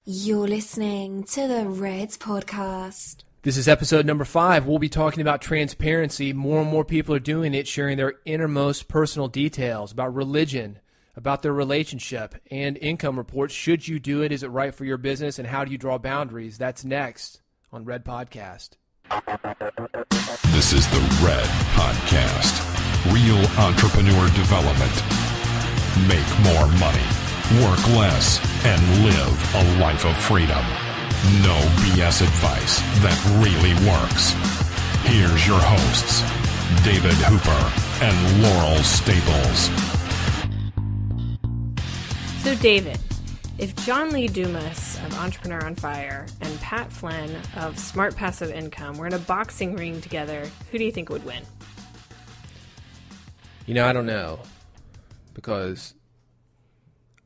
You're listening to the Reds Podcast. This is episode number 5. We'll be talking about transparency. More and more people are doing it, sharing their innermost personal details about religion, about their relationship, and income reports. Should you do it? Is it right for your business? And how do you draw boundaries? That's next on Red Podcast. This is the Red Podcast. Real entrepreneur development. Make more money. Work less and live a life of freedom. No BS advice that really works. Here's your hosts, David Hooper and Laurel Staples. So David, if John Lee Dumas of Entrepreneur on Fire and Pat Flynn of Smart Passive Income were in a boxing ring together, who do you think would win? You know, I don't know, because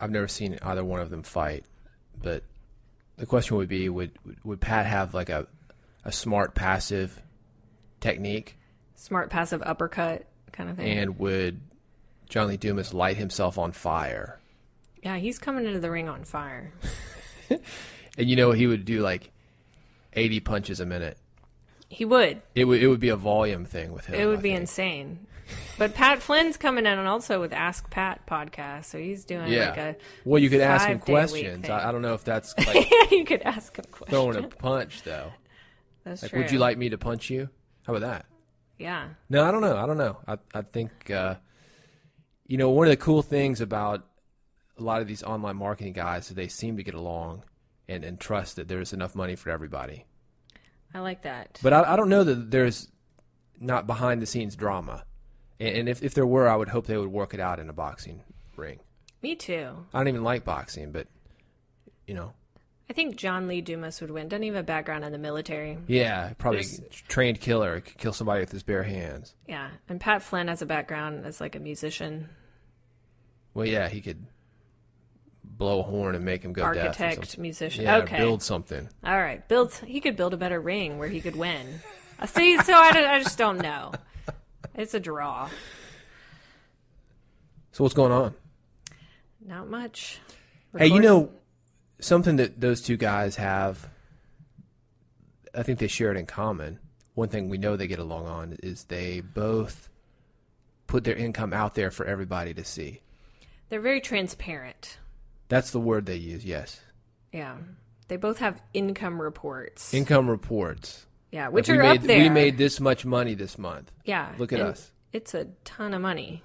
I've never seen either one of them fight, but the question would be, would Pat have like a smart passive technique? Smart passive uppercut kind of thing. And would John Lee Dumas light himself on fire? Yeah, he's coming into the ring on fire. And you know, he would do like 80 punches a minute. He would. It would be a volume thing with him. It would be insane. But Pat Flynn's coming in and also with Ask Pat podcast, so he's doing like a well, you could ask him questions. I don't know if that's like yeah, you could ask him questions. Throwing a punch though. That's like, true. Would you like me to punch you? How about that? Yeah. No, I don't know. I think you know, one of the cool things about a lot of these online marketing guys is they seem to get along and trust that there's enough money for everybody. I like that. But I don't know that there's not behind the scenes drama. And if there were, I would hope they would work it out in a boxing ring. Me too. I don't even like boxing, but, you know. I think John Lee Dumas would win. Doesn't he have a background in the military? Yeah, probably trained killer. Could kill somebody with his bare hands. Yeah, and Pat Flynn has a background as like a musician. Well, yeah, he could blow a horn and make him go deaf. Architect, musician. Yeah, okay. Build something. All right, he could build a better ring where he could win. See, so I just don't know. It's a draw. So what's going on? Not much. Hey, you know, something that those two guys have, I think they share it in common. One thing we know they get along on is they both put their income out there for everybody to see. They're very transparent. That's the word they use, yes. Yeah. They both have income reports. Income reports. Yeah, which are up there. We made this much money this month. Yeah. Look at us. It's a ton of money.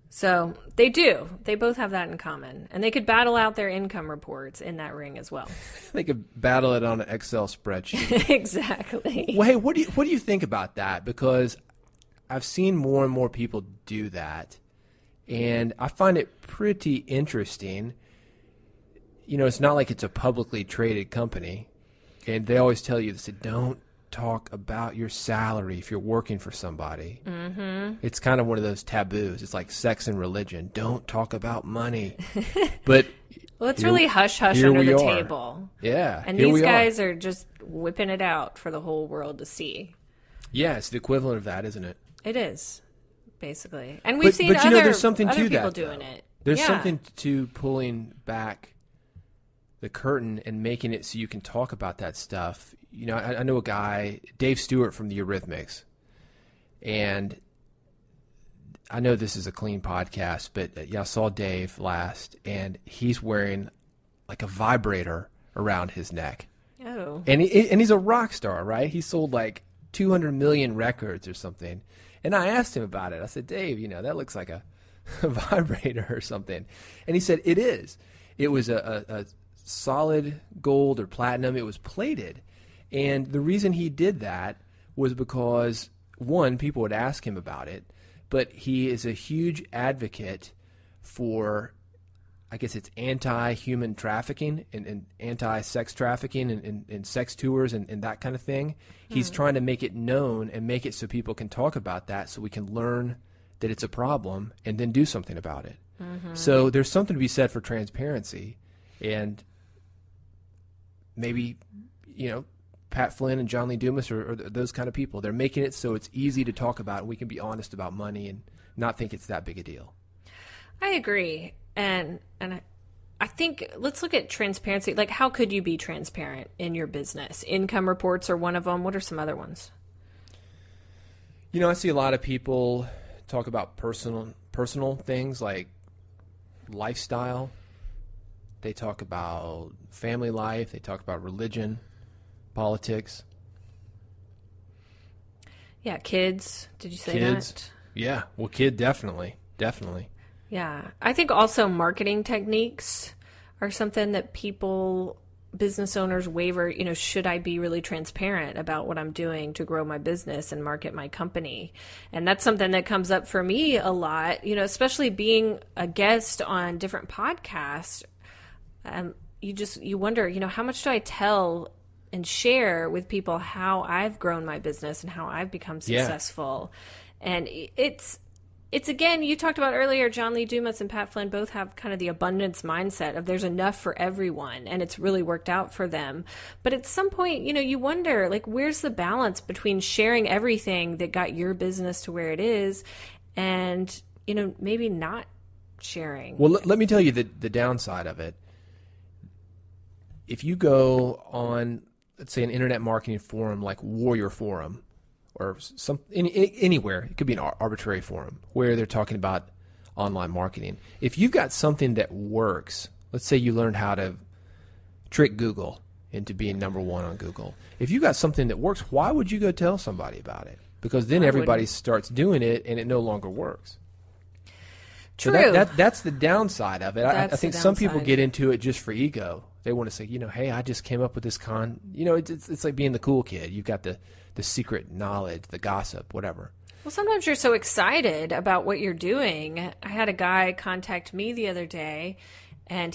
So they do. They both have that in common. And they could battle out their income reports in that ring as well. They could battle it on an Excel spreadsheet. Exactly. Well, hey, what do you think about that? Because I've seen more and more people do that. And I find it pretty interesting. You know, it's not like it's a publicly traded company. And they always tell you, they say, don't talk about your salary if you're working for somebody. Mm-hmm. It's kind of one of those taboos. It's like sex and religion. Don't talk about money. But well, it's really hush-hush under the table. Yeah. And these guys are just whipping it out for the whole world to see. Yeah, it's the equivalent of that, isn't it? It is, basically. And we've seen but you know, there's something to people that, doing it. There's something to pulling back the curtain and making it so you can talk about that stuff. You know, I know a guy, Dave Stewart from the Eurythmics, and I know this is a clean podcast, but yeah, I saw Dave last, and he's wearing like a vibrator around his neck. Oh. And he's a rock star, right? He sold like 200 million records or something. And I asked him about it. I said, Dave, you know, that looks like a vibrator or something. And he said, it is. It was a solid gold or platinum. It was plated. And the reason he did that was because, one, people would ask him about it, but he is a huge advocate for, I guess it's anti-human trafficking and anti-sex trafficking and sex tours and that kind of thing. He's trying to make it known and make it so people can talk about that so we can learn that it's a problem and then do something about it. Mm-hmm. So there's something to be said for transparency. And maybe, you know, Pat Flynn and John Lee Dumas are those kind of people. They're making it so it's easy to talk about and we can be honest about money and not think it's that big a deal. I agree. And I think let's look at transparency. Like, how could you be transparent in your business? Income reports are one of them. What are some other ones? I see a lot of people talk about personal things like lifestyle. They talk about family life. They talk about religion, politics. Yeah, kids. Did you say Kids. that? Yeah, well, kid, definitely. Yeah. I think also marketing techniques are something that business owners waver, should I be really transparent about what I'm doing to grow my business and market my company? And that's something that comes up for me a lot, especially being a guest on different podcasts. You wonder, how much do I tell and share with people how I've grown my business and how I've become successful? Yeah. And it's again, you talked about earlier, John Lee Dumas and Pat Flynn both have kind of the abundance mindset of there's enough for everyone, and it's really worked out for them. But at some point, you wonder, like, where's the balance between sharing everything that got your business to where it is and, maybe not sharing? Well, let me tell you the downside of it. If you go on, let's say, an internet marketing forum like Warrior Forum, or anywhere, it could be an arbitrary forum where they're talking about online marketing. If you've got something that works, let's say you learned how to trick Google into being number one on Google. If you got something that works, why would you go tell somebody about it? Because then everybody starts doing it and it no longer works. True. So that's the downside of it. I think some people get into it just for ego. They want to say, hey, I just came up with this it's like being the cool kid. You've got the secret knowledge, the gossip, whatever. Well, sometimes you're so excited about what you're doing. I had a guy contact me the other day, and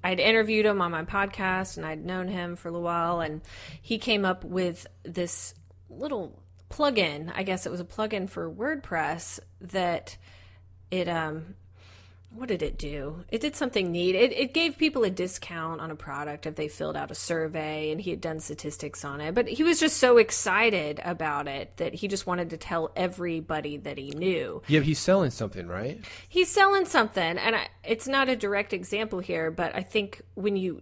I'd interviewed him on my podcast, and I'd known him for a little while, and he came up with this little plugin. I guess it was a plugin for WordPress that what did it do? It did something neat. It gave people a discount on a product if they filled out a survey, and he had done statistics on it. But he was just so excited about it that he just wanted to tell everybody that he knew. Yeah, he's selling something, right? He's selling something, and it's not a direct example here, but I think when you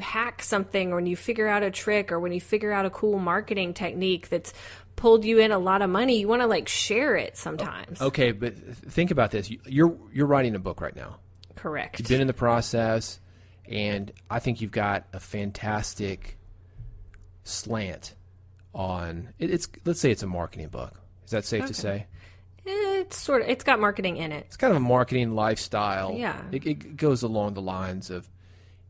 hack something, or when you figure out a trick, or when you figure out a cool marketing technique that's pulled you in a lot of money, you want to share it sometimes. Okay, but think about this. You're writing a book right now. Correct. You've been in the process, and I think you've got a fantastic slant on it's. Let's say it's a marketing book. Is that safe to say? It's got marketing in it. It's kind of a marketing lifestyle. Yeah. It goes along the lines of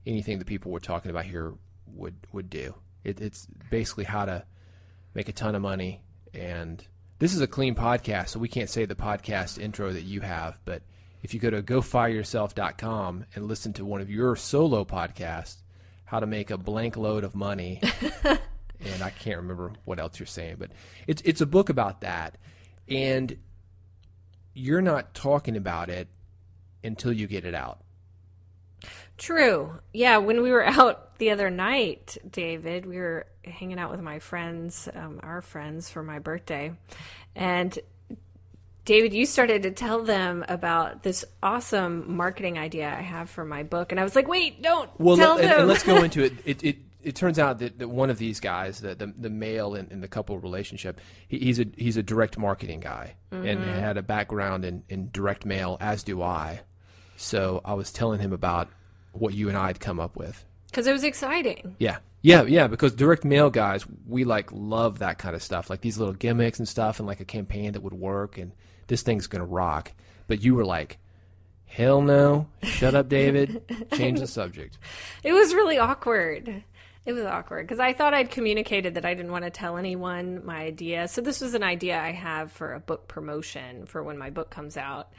anything the people we're talking about here would do. It's basically how to make a ton of money. And this is a clean podcast, so we can't say the podcast intro that you have, but if you go to gofireyourself.com and listen to one of your solo podcasts, how to make a blank load of money, and I can't remember what else you're saying, but it's a book about that. And you're not talking about it until you get it out. True. Yeah, when we were out the other night, David, we were hanging out with my friends, our friends, for my birthday. And David, you started to tell them about this awesome marketing idea I have for my book. And I was like, wait, don't tell them. And let's go into it. It turns out that one of these guys, the male in the couple relationship, he's a direct marketing guy, mm-hmm. and had a background in direct mail, as do I. So I was telling him about what you and I had come up with. Because it was exciting. Yeah, because direct mail guys, we love that kind of stuff, like these little gimmicks and stuff, and like a campaign that would work, and this thing's going to rock. But you were like, hell no, shut up, David, change the subject. It was really awkward. It was awkward because I thought I'd communicated that I didn't want to tell anyone my idea. So this was an idea I have for a book promotion for when my book comes out.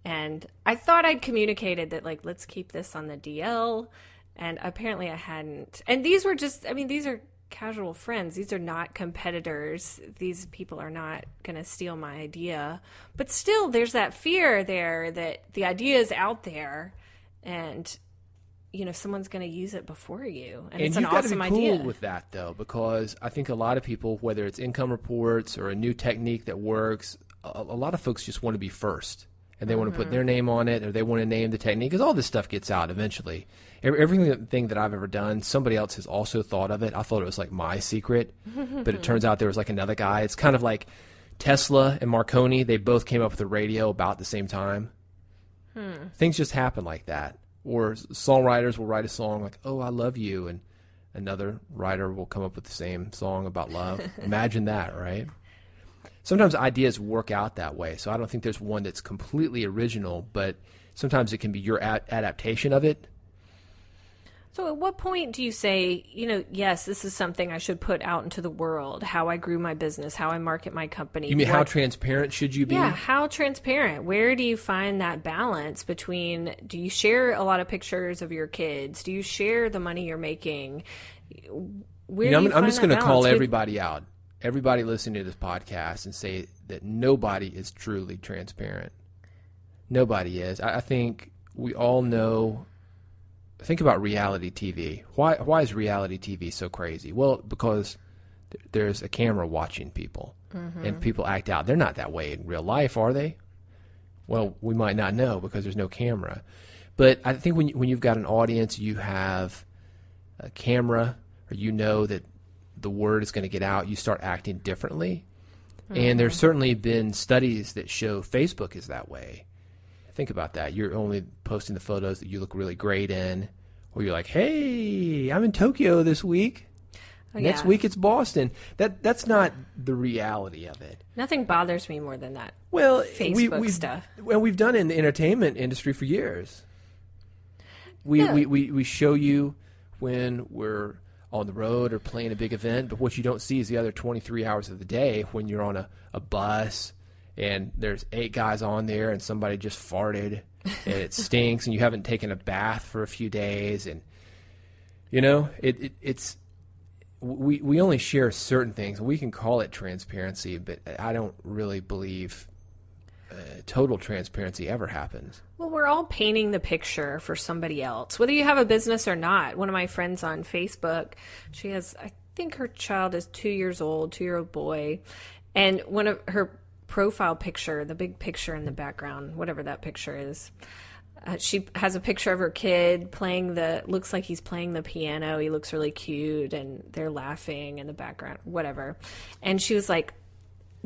And I thought I'd communicated that, let's keep this on the DL. And apparently I hadn't. And these were these are casual friends. These are not competitors. These people are not going to steal my idea. But still, there's that fear there that the idea is out there and, someone's going to use it before you. And it's an awesome idea. And you've got to be cool with that, though, because I think a lot of people, whether it's income reports or a new technique that works, a lot of folks just want to be first. and they want to put their name on it, or they want to name the technique, because all this stuff gets out eventually. Everything that I've ever done, somebody else has also thought of it. I thought it was like my secret, but it turns out there was like another guy. It's kind of like Tesla and Marconi. They both came up with the radio about the same time. Things just happen like that. Or songwriters will write a song like, "Oh, I love you," and another writer will come up with the same song about love. Imagine that, right? Sometimes ideas work out that way. So I don't think there's one that's completely original, but sometimes it can be your adaptation of it. So at what point do you say, yes, this is something I should put out into the world, how I grew my business, how I market my company? You mean how transparent should you be? Yeah, how transparent? Where do you find that balance between, do you share a lot of pictures of your kids? Do you share the money you're making? Where do you I'm just going to call balance? everybody out, everybody listening to this podcast, and say that nobody is truly transparent. Nobody is. I think we all know. Think about reality TV. Why is reality TV so crazy? Well, because there's a camera watching people, and people act out. They're not that way in real life, are they? Well, we might not know because there's no camera. But I think when you've got an audience, you have a camera, or you know that the word is going to get out, you start acting differently. And there's certainly been studies that show Facebook is that way. Think about that. You're only posting the photos that you look really great in, or you're like, "Hey, I'm in Tokyo this week. Next week it's Boston." That's not the reality of it. Nothing bothers me more than that. Well, Facebook stuff. Well, we've done it in the entertainment industry for years. We show you when we're on the road or playing a big event, but what you don't see is the other 23 hours of the day when you're on a bus, and there's 8 guys on there, and somebody just farted, and it stinks, and you haven't taken a bath for a few days, and it's we only share certain things. We can call it transparency, but I don't really believe total transparency ever happens. Well, we're all painting the picture for somebody else, whether you have a business or not. One of my friends on Facebook, she has, I think her child is 2 years old, 2-year-old boy, and one of her profile picture, the big picture in the background, whatever that picture is, she has a picture of her kid looks like he's playing the piano. He looks really cute, and they're laughing in the background, whatever. And she was like,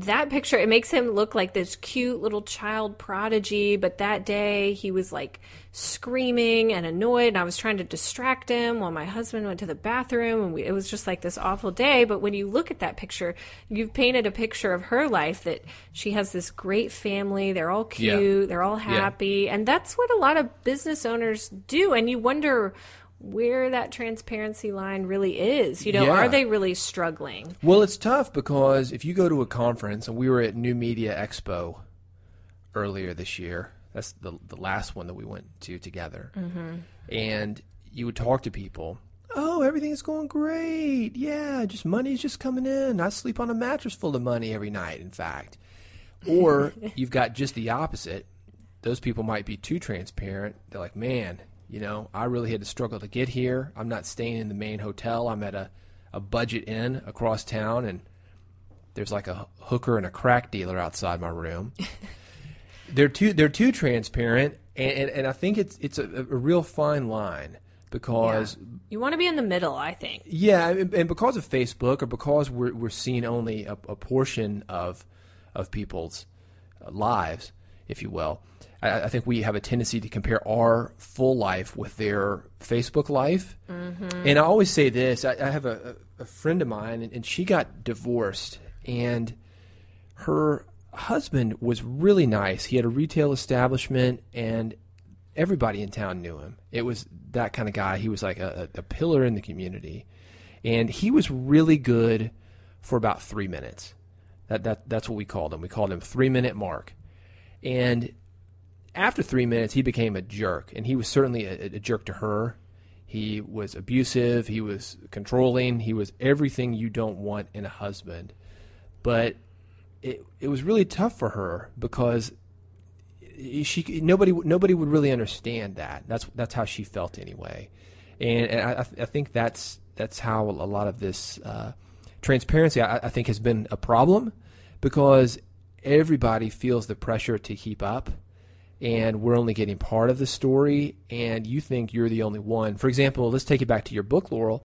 that picture, it makes him look like this cute little child prodigy, but that day he was like screaming and annoyed, and I was trying to distract him while my husband went to the bathroom, and it was just like this awful day. But when you look at that picture, you've painted a picture of her life, that she has this great family, they're all cute, they're all happy, and that's what a lot of business owners do. And you wonder where that transparency line really is. Are they really struggling? Well, it's tough because if you go to a conference, and we were at New Media Expo earlier this year, that's the last one that we went to together, and you would talk to people, "Oh, everything's going great. Yeah, just money's just coming in. I sleep on a mattress full of money every night, in fact." Or you've got just the opposite. Those people might be too transparent. They're like, "Man, I really had to struggle to get here. I'm not staying in the main hotel. I'm at a budget inn across town, and there's like a hooker and a crack dealer outside my room." They're too transparent, and I think it's a real fine line, because you want to be in the middle, I think. Yeah, and because of Facebook, or because we're seeing only a portion of people's lives, if you will. I think we have a tendency to compare our full life with their Facebook life. And I always say this. I have a friend of mine, and she got divorced, and her husband was really nice. He had a retail establishment, and everybody in town knew him. It was that kind of guy. He was like a pillar in the community. And he was really good for about 3 minutes. That's what we called him. We called him 3-minute Mark. And after 3 minutes, he became a jerk, and he was certainly a jerk to her. He was abusive. He was controlling. He was everything you don't want in a husband. But it was really tough for her, because nobody would really understand that. That's how she felt anyway. And I think that's how a lot of this transparency, I think, has been a problem, because everybody feels the pressure to keep up. and we're only getting part of the story, and you think you're the only one. For example, let's take it back to your book, Laurel.